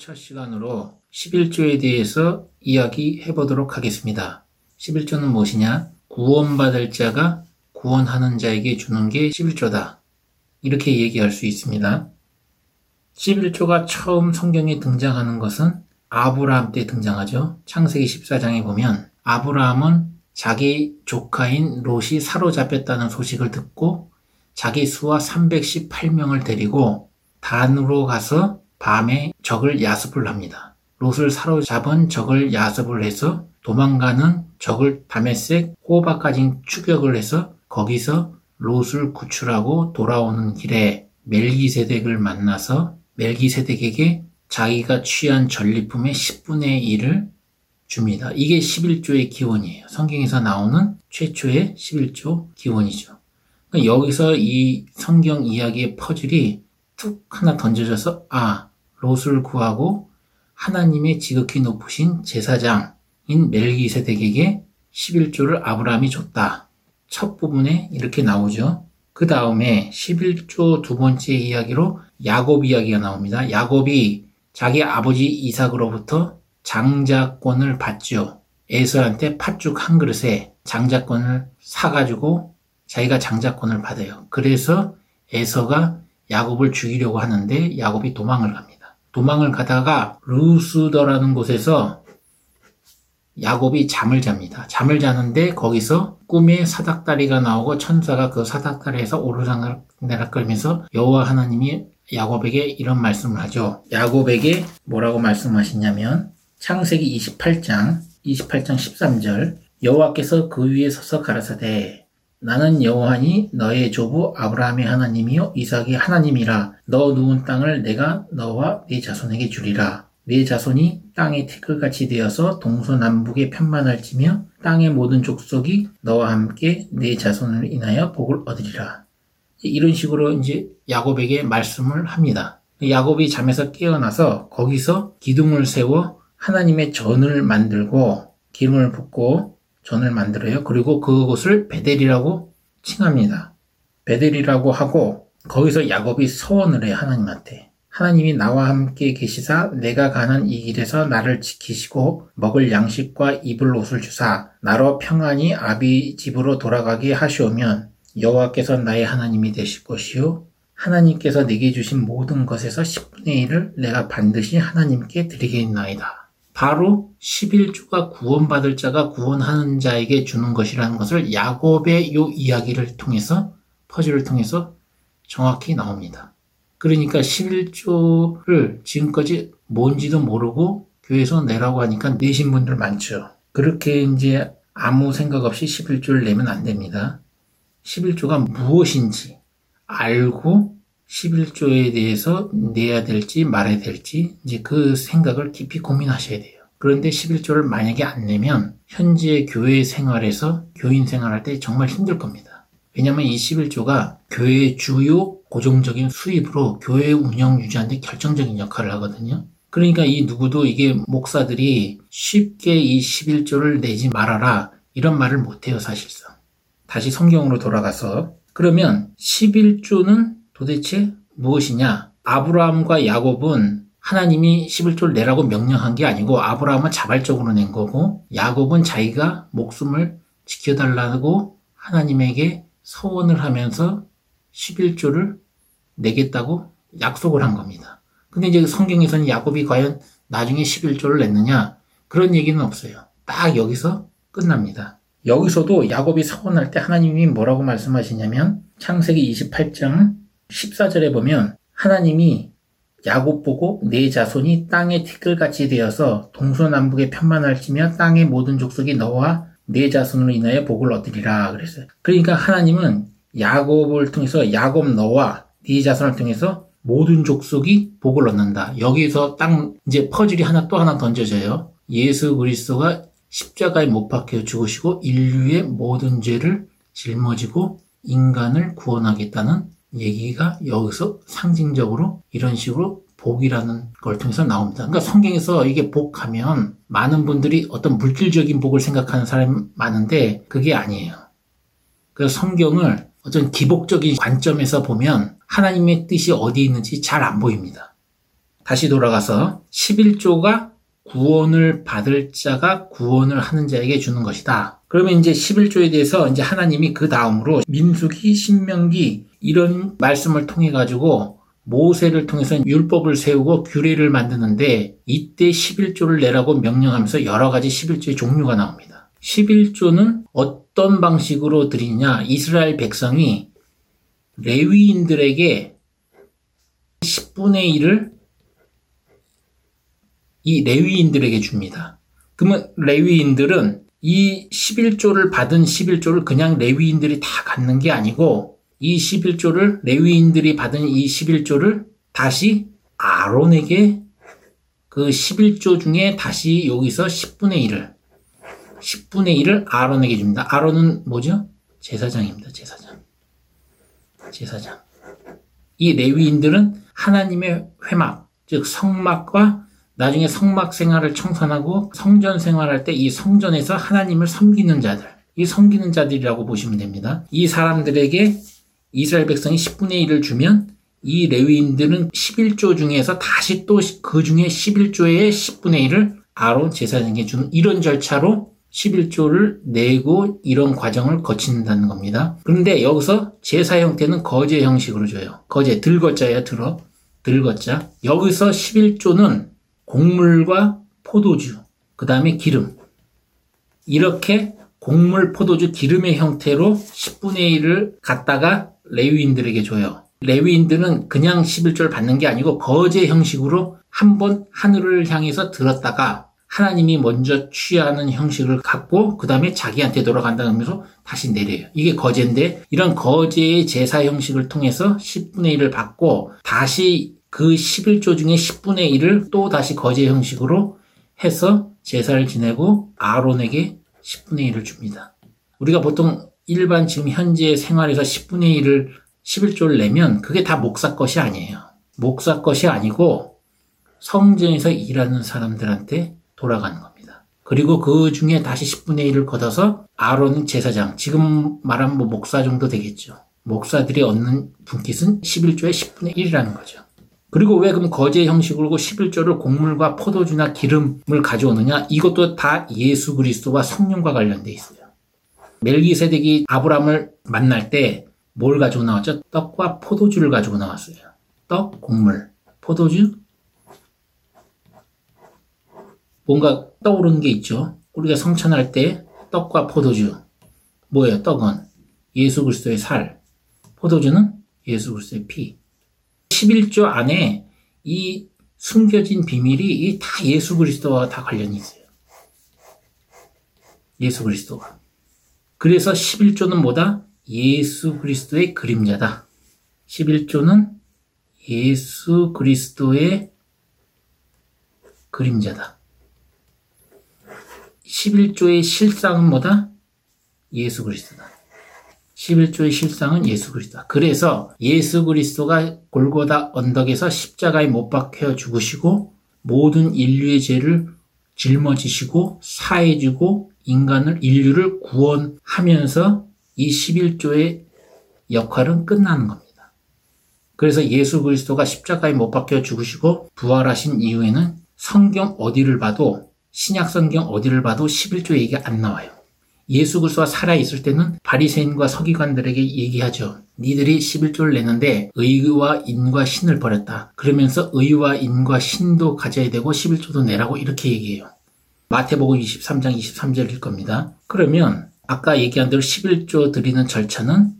첫 시간으로 11조에 대해서 이야기해 보도록 하겠습니다. 11조는 무엇이냐? 구원받을 자가 구원하는 자에게 주는 게 11조다. 이렇게 얘기할 수 있습니다. 11조가 처음 성경에 등장하는 것은 아브라함 때 등장하죠. 창세기 14장에 보면 아브라함은 자기 조카인 롯이 사로잡혔다는 소식을 듣고 자기 수하 318명을 데리고 단으로 가서 밤에 적을 야습을 합니다. 롯을 사로잡은 적을 야습을 해서 도망가는 적을 다메섹 호바까지 추격을 해서 거기서 롯을 구출하고 돌아오는 길에 멜기세덱을 만나서 멜기세덱에게 자기가 취한 전리품의 10분의 1을 줍니다. 이게 11조의 기원이에요. 성경에서 나오는 최초의 11조 기원이죠. 그러니까 여기서 이 성경 이야기의 퍼즐이 툭 하나 던져져서 롯을 구하고 하나님의 지극히 높으신 제사장인 멜기세덱에게 11조를 아브라함이 줬다. 첫 부분에 이렇게 나오죠. 그 다음에 11조 두 번째 이야기로 야곱 이야기가 나옵니다. 야곱이 자기 아버지 이삭으로부터 장자권을 받죠. 에서한테 팥죽 한 그릇에 장자권을 사가지고 자기가 장자권을 받아요. 그래서 에서가 야곱을 죽이려고 하는데 야곱이 도망을 갑니다. 도망을 가다가 루스더라는 곳에서 야곱이 잠을 잡니다. 잠을 자는데 거기서 꿈에 사닥다리가 나오고 천사가 그 사닥다리에서 오르락내락거리면서 여호와 하나님이 야곱에게 이런 말씀을 하죠. 야곱에게 뭐라고 말씀하시냐면 창세기 28장 13절 여호와께서 그 위에 서서 가라사대 나는 여호와니 너의 조부 아브라함의 하나님이요 이삭의 하나님이라. 너 누운 땅을 내가 너와 네 자손에게 주리라. 네 자손이 땅의 티끌같이 되어서 동서남북에 편만할지며 땅의 모든 족속이 너와 함께 네 자손을 인하여 복을 얻으리라. 이런 식으로 이제 야곱에게 말씀을 합니다. 야곱이 잠에서 깨어나서 거기서 기둥을 세워 하나님의 전을 만들고 기름을 붓고 전을 만들어요. 그리고 그곳을 베델이라고 칭합니다. 베델이라고 하고 거기서 야곱이 서원을 해요. 하나님한테. 하나님이 나와 함께 계시사 내가 가는 이 길에서 나를 지키시고 먹을 양식과 입을 옷을 주사 나로 평안히 아비 집으로 돌아가게 하시오면 여호와께서 나의 하나님이 되실 것이요 하나님께서 내게 주신 모든 것에서 10분의 1을 내가 반드시 하나님께 드리겠나이다. 바로 11조가 구원받을 자가 구원하는 자에게 주는 것이라는 것을 야곱의 이 이야기를 통해서 퍼즐을 통해서 정확히 나옵니다. 그러니까 11조를 지금까지 뭔지도 모르고 교회에서 내라고 하니까 내신 분들 많죠. 그렇게 이제 아무 생각 없이 11조를 내면 안 됩니다. 11조가 무엇인지 알고 11조에 대해서 내야 될지 말아야 될지 이제 그 생각을 깊이 고민하셔야 돼요. 그런데 11조를 만약에 안 내면 현재 교회 생활에서 교인 생활할 때 정말 힘들 겁니다. 왜냐하면 이 11조가 교회의 주요 고정적인 수입으로 교회 운영 유지하는 데 결정적인 역할을 하거든요. 그러니까 이 누구도 이게 목사들이 쉽게 이 11조를 내지 말아라 이런 말을 못해요. 사실상. 다시 성경으로 돌아가서 그러면 11조는 도대체 무엇이냐? 아브라함과 야곱은 하나님이 11조를 내라고 명령한 게 아니고 아브라함은 자발적으로 낸 거고 야곱은 자기가 목숨을 지켜달라고 하나님에게 서원을 하면서 11조를 내겠다고 약속을 한 겁니다. 근데 이제 성경에서는 야곱이 과연 나중에 11조를 냈느냐? 그런 얘기는 없어요. 딱 여기서 끝납니다. 여기서도 야곱이 서원할 때 하나님이 뭐라고 말씀하시냐면 창세기 28장 14절에 보면 하나님이 야곱 보고 네 자손이 땅의 티끌같이 되어서 동서남북에 편만할지며 땅의 모든 족속이 너와 네 자손으로 인하여 복을 얻으리라 그랬어요. 그러니까 하나님은 야곱을 통해서 야곱 너와 네 자손을 통해서 모든 족속이 복을 얻는다. 여기서 딱 이제 퍼즐이 또 하나 던져져요. 예수 그리스도가 십자가에 못 박혀 죽으시고 인류의 모든 죄를 짊어지고 인간을 구원하겠다는 얘기가 여기서 상징적으로 이런 식으로 복이라는 걸 통해서 나옵니다. 그러니까 성경에서 이게 복하면 많은 분들이 어떤 물질적인 복을 생각하는 사람이 많은데 그게 아니에요. 그래서 성경을 어떤 기복적인 관점에서 보면 하나님의 뜻이 어디에 있는지 잘 안 보입니다. 다시 돌아가서 11조가 구원을 받을 자가 구원을 하는 자에게 주는 것이다. 그러면 이제 11조에 대해서 이제 하나님이 그 다음으로 민수기, 신명기 이런 말씀을 통해 가지고 모세를 통해서 율법을 세우고 규례를 만드는데 이때 11조를 내라고 명령하면서 여러 가지 11조의 종류가 나옵니다. 11조는 어떤 방식으로 드리냐? 이스라엘 백성이 레위인들에게 10분의 1을 이 레위인들에게 줍니다. 그러면 레위인들은 이 11조를 받은 11조를 그냥 레위인들이 다 갖는 게 아니고 이 11조를 레위인들이 받은 이 11조를 다시 아론에게 그 11조 중에 다시 여기서 10분의 1을 아론에게 줍니다. 아론은 뭐죠? 제사장입니다. 제사장. 이 레위인들은 하나님의 회막, 즉 성막과 나중에 성막 생활을 청산하고 성전 생활할 때 이 성전에서 하나님을 섬기는 자들, 이 섬기는 자들이라고 보시면 됩니다. 이 사람들에게 이스라엘 백성이 10분의 1을 주면 이 레위인들은 11조 중에서 다시 또 그 중에 11조의 10분의 1을 아론 제사장에게 주는 이런 절차로 11조를 내고 이런 과정을 거친다는 겁니다. 그런데 여기서 제사 형태는 거제 형식으로 줘요. 거제, 들거자예요, 들거자. 여기서 11조는 곡물과 포도주, 그 다음에 기름. 이렇게 곡물, 포도주, 기름의 형태로 10분의 1을 갖다가 레위인들에게 줘요. 레위인들은 그냥 11조를 받는 게 아니고 거제 형식으로 한번 하늘을 향해서 들었다가 하나님이 먼저 취하는 형식을 갖고 그 다음에 자기한테 돌아간다는 의미로 다시 내려요. 이게 거제인데 이런 거제의 제사 형식을 통해서 10분의 1을 받고 다시 그 11조 중에 10분의 1을 또 다시 거제 형식으로 해서 제사를 지내고 아론에게 10분의 1을 줍니다. 우리가 보통 일반 지금 현재 생활에서 10분의 1을 11조를 내면 그게 다 목사 것이 아니에요. 목사 것이 아니고 성전에서 일하는 사람들한테 돌아가는 겁니다. 그리고 그 중에 다시 10분의 1을 걷어서 아론은 제사장, 지금 말하면 뭐 목사 정도 되겠죠. 목사들이 얻는 분깃은 11조의 10분의 1이라는 거죠. 그리고 왜 그럼 거제 형식으로 11조를 곡물과 포도주나 기름을 가져오느냐? 이것도 다 예수 그리스도와 성령과 관련돼 있어요. 멜기세덱이 아브라함을 만날 때 뭘 가지고 나왔죠? 떡과 포도주를 가지고 나왔어요. 떡, 곡물, 포도주. 뭔가 떠오르는 게 있죠. 우리가 성찬할 때 떡과 포도주. 뭐예요? 떡은 예수 그리스도의 살, 포도주는 예수 그리스도의 피. 11조 안에 이 숨겨진 비밀이 다 예수 그리스도와 다 관련이 있어요. 예수 그리스도가. 그래서 11조는 뭐다? 예수 그리스도의 그림자다. 11조는 예수 그리스도의 그림자다. 11조의 실상은 뭐다? 예수 그리스도다. 11조의 실상은 예수 그리스도다. 그래서 예수 그리스도가 골고다 언덕에서 십자가에 못 박혀 죽으시고 모든 인류의 죄를 짊어지시고 사해주고 인류를 구원하면서 이 11조의 역할은 끝나는 겁니다. 그래서 예수 그리스도가 십자가에 못 박혀 죽으시고 부활하신 이후에는 성경 어디를 봐도 신약 성경 어디를 봐도 11조 얘기가 안 나와요. 예수 그리스도가 살아있을 때는 바리새인과 서기관들에게 얘기하죠. 니들이 11조를 내는데 의와 인과 신을 버렸다. 그러면서 의와 인과 신도 가져야 되고 11조도 내라고 이렇게 얘기해요. 마태복음 23장 23절일 겁니다. 그러면 아까 얘기한 대로 11조 드리는 절차는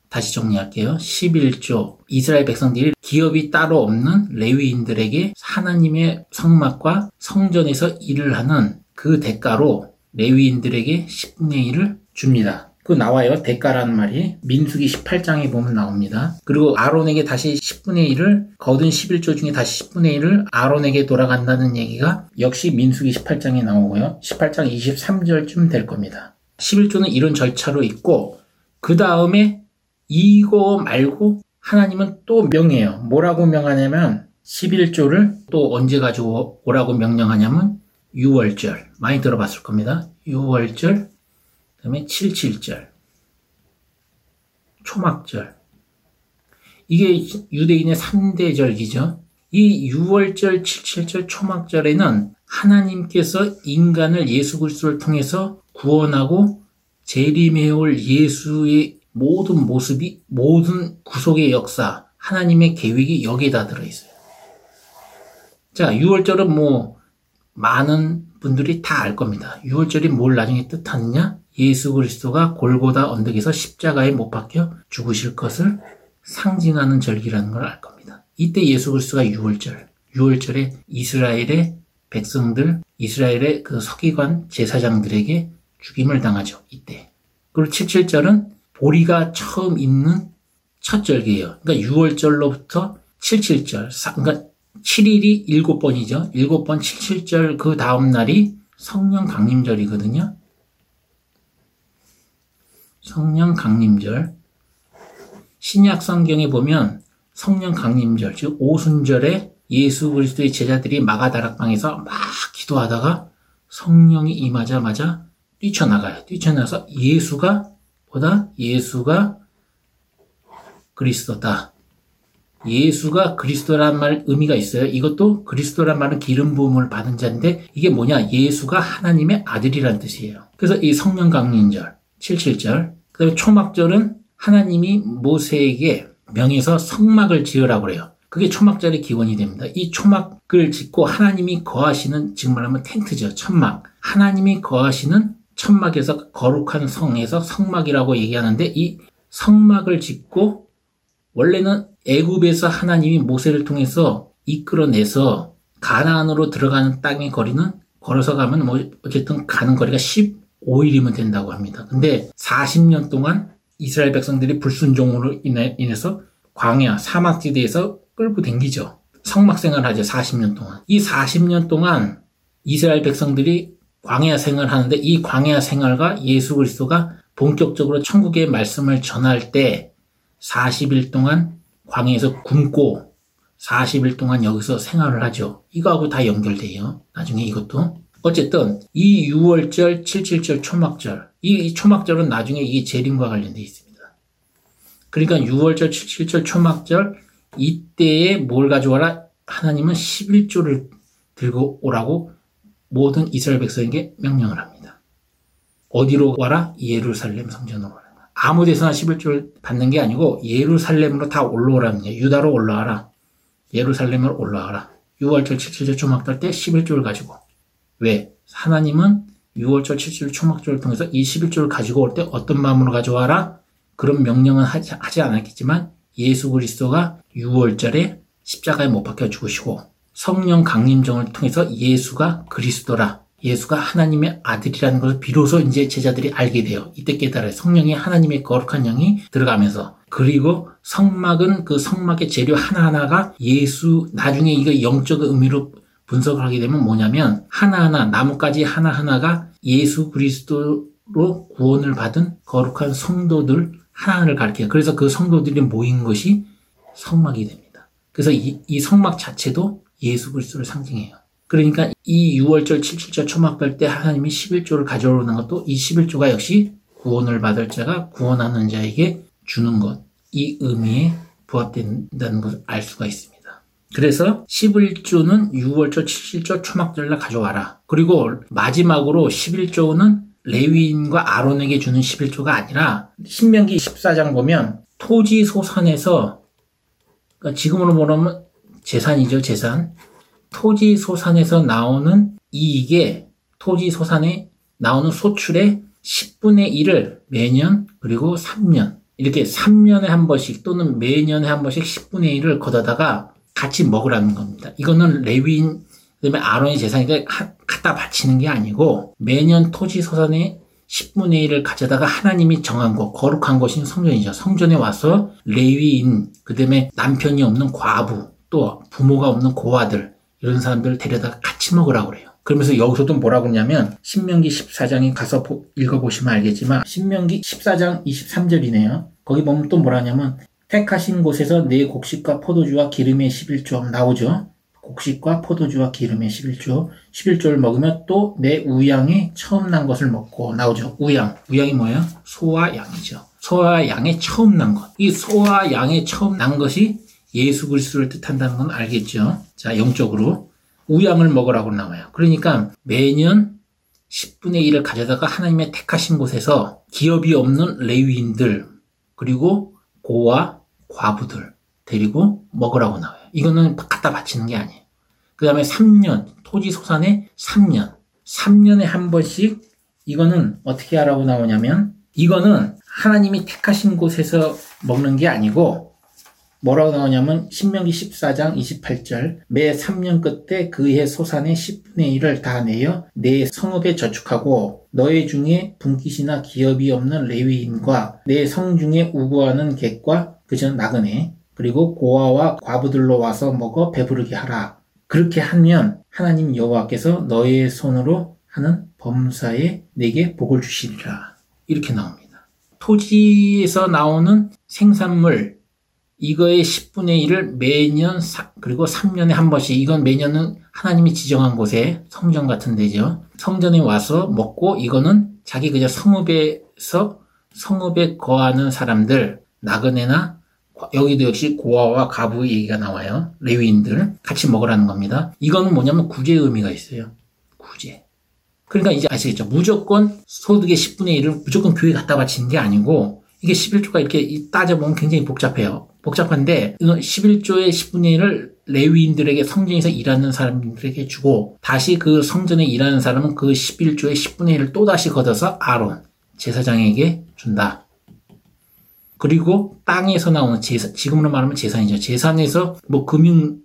다시 정리할게요. 11조 이스라엘 백성들이 기업이 따로 없는 레위인들에게 하나님의 성막과 성전에서 일을 하는 그 대가로 레위인들에게 10분의 1을 줍니다. 그 나와요. 대가라는 말이 민수기 18장에 보면 나옵니다. 그리고 아론에게 다시 10분의 1을 거둔 11조 중에 다시 10분의 1을 아론에게 돌아간다는 얘기가 역시 민수기 18장에 나오고요. 18장 23절쯤 될 겁니다. 11조는 이런 절차로 있고 그 다음에 이거 말고 하나님은 또 명해요. 뭐라고 명하냐면 11조를 또 언제 가지고 오라고 명령하냐면 6월절 많이 들어봤을 겁니다. 6월절 그 다음에 7.7절 초막절 이게 유대인의 3대 절기죠. 이 6월절, 77절, 초막절에는 하나님께서 인간을 예수 그리스도를 통해서 구원하고 재림해올 예수의 모든 모습이, 모든 구속의 역사, 하나님의 계획이 여기에 다 들어있어요. 자, 6월절은 많은 분들이 다 알 겁니다. 6월절이 뭘 나중에 뜻하느냐? 예수 그리스도가 골고다 언덕에서 십자가에 못 박혀 죽으실 것을 상징하는 절기라는 걸 알 겁니다. 이때 예수 그리스도가 6월절에 이스라엘의 백성들, 이스라엘의 그 서기관 제사장들에게 죽임을 당하죠. 이때. 그리고 77절은 보리가 처음 있는 첫 절기예요. 그러니까 6월절로부터 77절, 그러니까 7일이 7번이죠. 7번 77절 그 다음 날이 성령 강림절이거든요. 성령 강림절. 신약 성경에 보면 성령 강림절, 즉 오순절에 예수 그리스도의 제자들이 마가다락방에서 막 기도하다가 성령이 임하자마자 뛰쳐나가요. 뛰쳐나서 예수가 그리스도다. 예수가 그리스도란 말 의미가 있어요. 이것도 그리스도란 말은 기름 부음을 받은 자인데 이게 뭐냐? 예수가 하나님의 아들이란 뜻이에요. 그래서 이 성령 강림절, 77절, 그 다음에 초막절은 하나님이 모세에게 명해서 성막을 지으라고 그래요. 그게 초막절의 기원이 됩니다. 이 초막을 짓고 하나님이 거하시는, 지금 말하면 텐트죠. 천막. 하나님이 거하시는 천막에서 거룩한 성에서 성막이라고 얘기하는데 이 성막을 짓고 원래는 애굽에서 하나님이 모세를 통해서 이끌어내서 가나안으로 들어가는 땅의 거리는 걸어서 가면 어쨌든 가는 거리가 15일이면 된다고 합니다. 근데 40년 동안 이스라엘 백성들이 불순종으로 인해서 광야, 사막지대에서 끌고 댕기죠. 성막 생활하죠. 40년 동안. 이 40년 동안 이스라엘 백성들이 광야 생활을 하는데 이 광야 생활과 예수 그리스도가 본격적으로 천국의 말씀을 전할 때 40일 동안 광야에서 굶고 40일 동안 여기서 생활을 하죠. 이거하고 다 연결돼요. 나중에 이것도. 어쨌든 이 6월절, 77절, 초막절. 이 초막절은 나중에 이게 재림과 관련돼 있습니다. 그러니까 6월절, 77절, 초막절 이때에 뭘 가져와라? 하나님은 11조를 들고 오라고 모든 이스라엘 백성에게 명령을 합니다. 어디로 와라? 예루살렘 성전으로 와라. 아무 데서나 11조를 받는 게 아니고 예루살렘으로 다 올라오라는 거예요. 유다로 올라와라. 예루살렘으로 올라와라. 6월절 77절 초막절 때 11조를 가지고. 왜? 하나님은 6월절 77절 초막절을 통해서 이 11조를 가지고 올 때 어떤 마음으로 가져와라? 그런 명령은 하지 않았겠지만 예수 그리스도가 6월절에 십자가에 못 박혀 죽으시고 성령 강림정을 통해서 예수가 그리스도라. 예수가 하나님의 아들이라는 것을 비로소 이제 제자들이 알게 돼요. 이때 깨달아요. 성령이 하나님의 거룩한 영이 들어가면서. 그리고 성막은 그 성막의 재료 하나하나가 예수, 나중에 이거 영적 의미로 분석을 하게 되면 뭐냐면 하나하나, 나뭇가지 하나하나가 예수 그리스도로 구원을 받은 거룩한 성도들 하나를 가리켜요. 그래서 그 성도들이 모인 것이 성막이 됩니다. 그래서 이 성막 자체도 예수 그리스도를 상징해요. 그러니까 이 6월절, 77절 초막절 때 하나님이 11조를 가져오는 것도 이 11조가 역시 구원을 받을 자가 구원하는 자에게 주는 것, 이 의미에 부합된다는 것을 알 수가 있습니다. 그래서 11조는 6월절, 77절 초막절날 가져와라. 그리고 마지막으로 11조는 레위인과 아론에게 주는 11조가 아니라 신명기 14장 보면 토지 소산에서, 그러니까 지금으로 말하면 재산이죠, 재산. 토지 소산에서 나오는 이익에, 토지 소산에 나오는 소출의 10분의 1을 매년 그리고 3년, 이렇게 3년에 한 번씩 또는 매년에 한 번씩 10분의 1을 걷어다가 같이 먹으라는 겁니다. 이거는 레위인, 그다음에 아론의 재산이니까 갖다 바치는 게 아니고 매년 토지 소산의 10분의 1을 가져다가 하나님이 정한 곳, 거룩한 곳인 성전이죠. 성전에 와서 레위인, 그다음에 남편이 없는 과부, 또 부모가 없는 고아들, 이런 사람들을 데려다가 같이 먹으라고 그래요. 그러면서 여기서도 뭐라고 그러냐면 신명기 14장에 가서 읽어보시면 알겠지만 신명기 14장 23절이네요. 거기 보면 또 뭐라 하냐면 택하신 곳에서 내 곡식과 포도주와 기름의 11조 나오죠. 곡식과 포도주와 기름의 11조. 11조를 먹으면 또 내 우양의 처음 난 것을 먹고 나오죠. 우양이 뭐예요? 소와 양이죠. 소와 양의 처음 난 것. 이 소와 양의 처음 난 것이 예수 그리스도를 뜻한다는 건 알겠죠? 자, 영적으로 우양을 먹으라고 나와요. 그러니까 매년 10분의 1을 가져다가 하나님의 택하신 곳에서 기업이 없는 레위인들 그리고 고와 과부들 데리고 먹으라고 나와요. 이거는 갖다 바치는 게 아니에요. 그 다음에 3년, 토지 소산에 3년에 한 번씩 이거는 어떻게 하라고 나오냐면 이거는 하나님이 택하신 곳에서 먹는 게 아니고 뭐라고 나오냐면 신명기 14장 28절 매 3년 끝에 그해 소산의 10분의 1을 다 내어 내 성읍에 저축하고 너희 중에 분깃이나 기업이 없는 레위인과 내 성 중에 우고하는 객과 그저 나그네 그리고 고아와 과부들로 와서 먹어 배부르게 하라. 그렇게 하면 하나님 여호와께서 너의 손으로 하는 범사에 내게 복을 주시리라. 이렇게 나옵니다. 토지에서 나오는 생산물 이거의 10분의 1을 매년 그리고 3년에 한 번씩 이건 매년은 하나님이 지정한 곳에 성전 같은 데죠. 성전에 와서 먹고 이거는 자기 그저 성읍에 거하는 사람들 나그네나 여기도 역시 고아와 과부 얘기가 나와요. 레위인들 같이 먹으라는 겁니다. 이거는 뭐냐면 구제의 의미가 있어요. 구제. 그러니까 이제 아시겠죠? 무조건 소득의 10분의 1을 무조건 교회에 갖다 바치는 게 아니고 이게 11조가 이렇게 따져보면 굉장히 복잡해요. 복잡한데 11조의 10분의 1을 레위인들에게 성전에서 일하는 사람들에게 주고 다시 그 성전에 일하는 사람은 그 11조의 10분의 1을 또다시 걷어서 아론 제사장에게 준다. 그리고 땅에서 나오는 제사, 지금으로 말하면 재산이죠. 재산에서 뭐 금융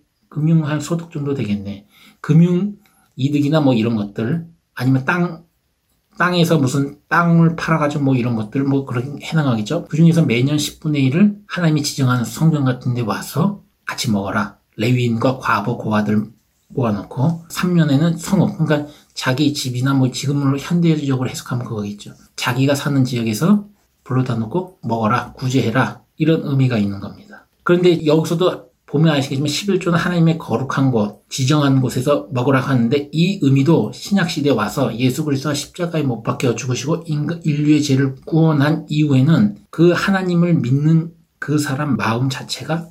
한 소득 정도 되겠네. 금융 이득이나 뭐 이런 것들 아니면 땅에서 무슨 땅을 팔아가지고 뭐 이런 것들 뭐 그런 해당하겠죠. 그 중에서 매년 10분의 1을 하나님이 지정하는 성전 같은 데 와서 같이 먹어라. 레위인과 과부 고아들 모아놓고 3년에는 성읍 그러니까 자기 집이나 뭐 지금으로 현대적으로 해석하면 그거겠죠. 자기가 사는 지역에서 불러다 놓고 먹어라, 구제해라 이런 의미가 있는 겁니다. 그런데 여기서도 보면 아시겠지만 11조는 하나님의 거룩한 곳, 지정한 곳에서 먹으라 하는데 이 의미도 신약시대에 와서 예수 그리스도가 십자가에 못 박혀 죽으시고 인류의 죄를 구원한 이후에는 그 하나님을 믿는 그 사람 마음 자체가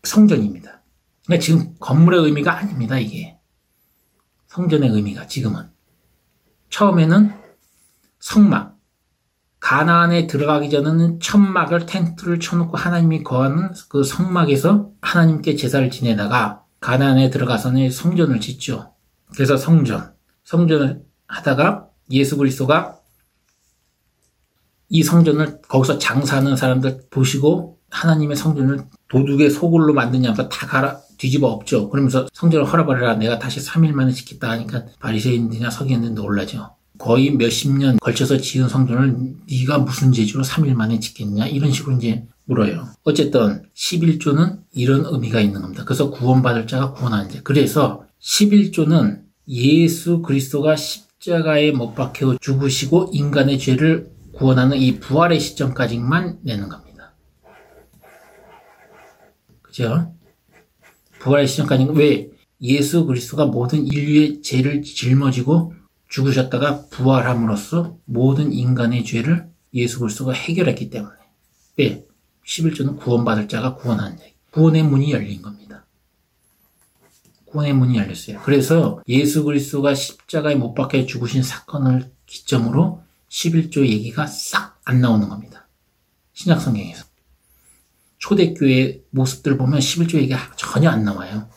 성전입니다. 그러니까 지금 건물의 의미가 아닙니다. 이게 성전의 의미가 지금은 처음에는 성막 가나안에 들어가기 전에는 천막을 텐트를 쳐놓고 하나님이 거하는 그 성막에서 하나님께 제사를 지내다가 가나안에 들어가서는 성전을 짓죠. 그래서 성전을 하다가 예수 그리스도가 이 성전을 거기서 장사하는 사람들 보시고 하나님의 성전을 도둑의 소굴로 만드냐면서 다 뒤집어 엎죠. 그러면서 성전을 헐어버려라. 내가 다시 3일 만에 짓겠다 하니까 바리새인들이나 서기관들이 놀라죠. 거의 몇십 년 걸쳐서 지은 성전을 네가 무슨 재주로 3일 만에 짓겠냐 이런 식으로 이제 물어요. 어쨌든 11조는 이런 의미가 있는 겁니다. 그래서 구원받을 자가 구원하는 자. 그래서 11조는 예수 그리스도가 십자가에 못 박혀 죽으시고 인간의 죄를 구원하는 이 부활의 시점까지만 내는 겁니다. 그죠? 부활의 시점까지 왜? 예수 그리스도가 모든 인류의 죄를 짊어지고 죽으셨다가 부활함으로써 모든 인간의 죄를 예수 그리스도가 해결했기 때문에 왜? 11조는 구원받을 자가 구원하는 자. 구원의 문이 열린 겁니다. 구원의 문이 열렸어요. 그래서 예수 그리스도가 십자가에 못 박혀 죽으신 사건을 기점으로 11조 얘기가 싹 안 나오는 겁니다. 신약 성경에서. 초대교회 모습들 보면 11조 얘기가 전혀 안 나와요.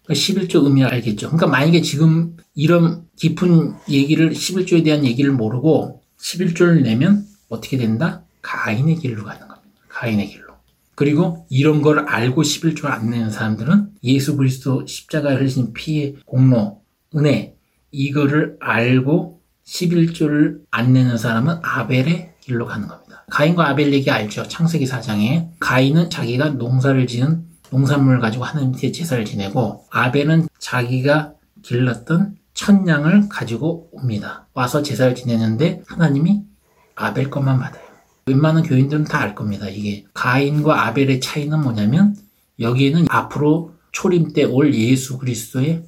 11조 의미를 알겠죠. 그러니까 만약에 지금 이런 깊은 얘기를 11조에 대한 얘기를 모르고 11조를 내면 어떻게 된다? 가인의 길로 가는 겁니다. 가인의 길로. 그리고 이런 걸 알고 11조를 안 내는 사람들은 예수 그리스도 십자가에 흘리신 피의 공로, 은혜 이거를 알고 11조를 안 내는 사람은 아벨의 길로 가는 겁니다. 가인과 아벨 얘기 알죠? 창세기 4장에 가인은 자기가 농사를 지은 농산물을 가지고 하나님께 제사를 지내고 아벨은 자기가 길렀던 천양을 가지고 옵니다. 와서 제사를 지내는데 하나님이 아벨 것만 받아요. 웬만한 교인들은 다 알 겁니다. 이게 가인과 아벨의 차이는 뭐냐면 여기에는 앞으로 초림 때 올 예수 그리스도의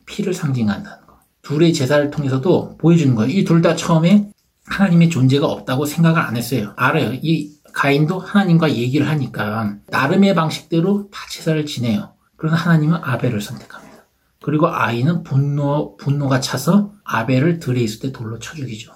피를 상징한다는 거. 둘의 제사를 통해서도 보여주는 거예요. 이 둘 다 처음에 하나님의 존재가 없다고 생각을 안 했어요. 알아요. 이 가인도 하나님과 얘기를 하니까 나름의 방식대로 다 제사를 지내요. 그러나 하나님은 아벨을 선택합니다. 그리고 아이는 분노가 차서 아벨을 들에 있을 때 돌로 쳐 죽이죠.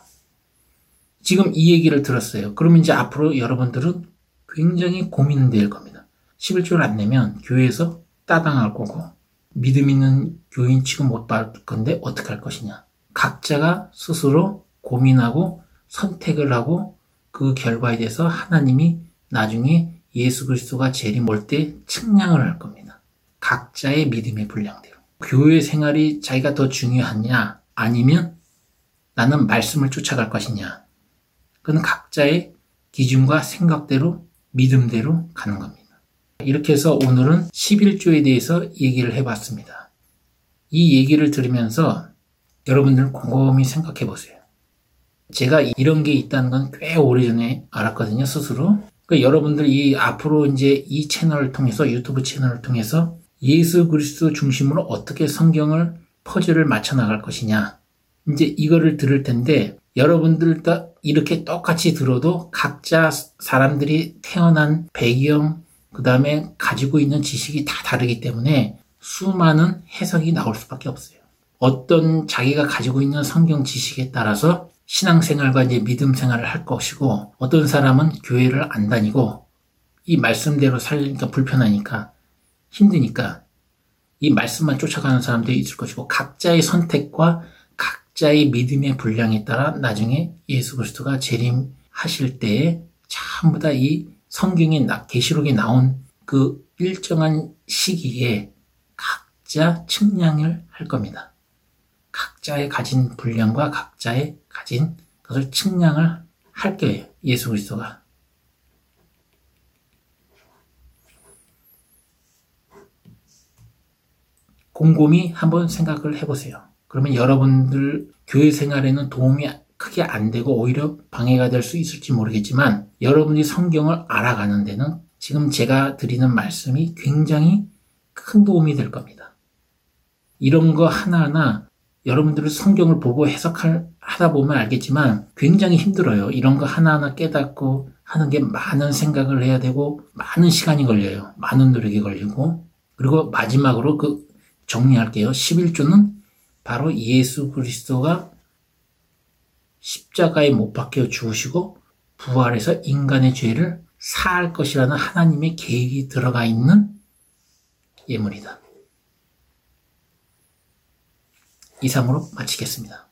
지금 이 얘기를 들었어요. 그러면 이제 앞으로 여러분들은 굉장히 고민될 겁니다. 11조를 안 내면 교회에서 따당할 거고 믿음 있는 교인 취급 못 받을 건데 어떻게 할 것이냐. 각자가 스스로 고민하고 선택을 하고 그 결과에 대해서 하나님이 나중에 예수 그리스도가 재림 올 때 측량을 할 겁니다. 각자의 믿음의 분량대로. 교회 생활이 자기가 더 중요하냐 아니면 나는 말씀을 쫓아갈 것이냐. 그건 각자의 기준과 생각대로 믿음대로 가는 겁니다. 이렇게 해서 오늘은 11조에 대해서 얘기를 해봤습니다. 이 얘기를 들으면서 여러분들은 곰곰이 생각해 보세요. 제가 이런 게 있다는 건 꽤 오래전에 알았거든요, 스스로. 그러니까 여러분들 앞으로 이제 이 채널을 통해서, 유튜브 채널을 통해서 예수 그리스도 중심으로 어떻게 성경을 퍼즐을 맞춰 나갈 것이냐. 이제 이거를 들을 텐데, 여러분들 다 이렇게 똑같이 들어도 각자 사람들이 태어난 배경, 그 다음에 가지고 있는 지식이 다 다르기 때문에 수많은 해석이 나올 수밖에 없어요. 어떤 자기가 가지고 있는 성경 지식에 따라서 신앙생활과 이제 믿음 생활을 할 것이고, 어떤 사람은 교회를 안 다니고 이 말씀대로 살니까 불편하니까 힘드니까 이 말씀만 쫓아가는 사람들이 있을 것이고, 각자의 선택과 각자의 믿음의 분량에 따라 나중에 예수 그리스도가 재림하실 때에 전부 다 이 성경에 계시록에 나온 그 일정한 시기에 각자 측량을 할 겁니다. 각자의 가진 분량과 각자의 가진 것을 측량을 할 거예요. 예수 그리스도가. 곰곰이 한번 생각을 해보세요. 그러면 여러분들 교회 생활에는 도움이 크게 안 되고 오히려 방해가 될 수 있을지 모르겠지만, 여러분이 성경을 알아가는 데는 지금 제가 드리는 말씀이 굉장히 큰 도움이 될 겁니다. 이런 거 하나하나 여러분들은 성경을 보고 하다 보면 알겠지만 굉장히 힘들어요. 이런 거 하나하나 깨닫고 하는 게 많은 생각을 해야 되고 많은 시간이 걸려요. 많은 노력이 걸리고. 그리고 마지막으로 정리할게요. 11조는 바로 예수 그리스도가 십자가에 못 박혀 죽으시고 부활해서 인간의 죄를 사할 것이라는 하나님의 계획이 들어가 있는 예물이다. 이상으로 마치겠습니다.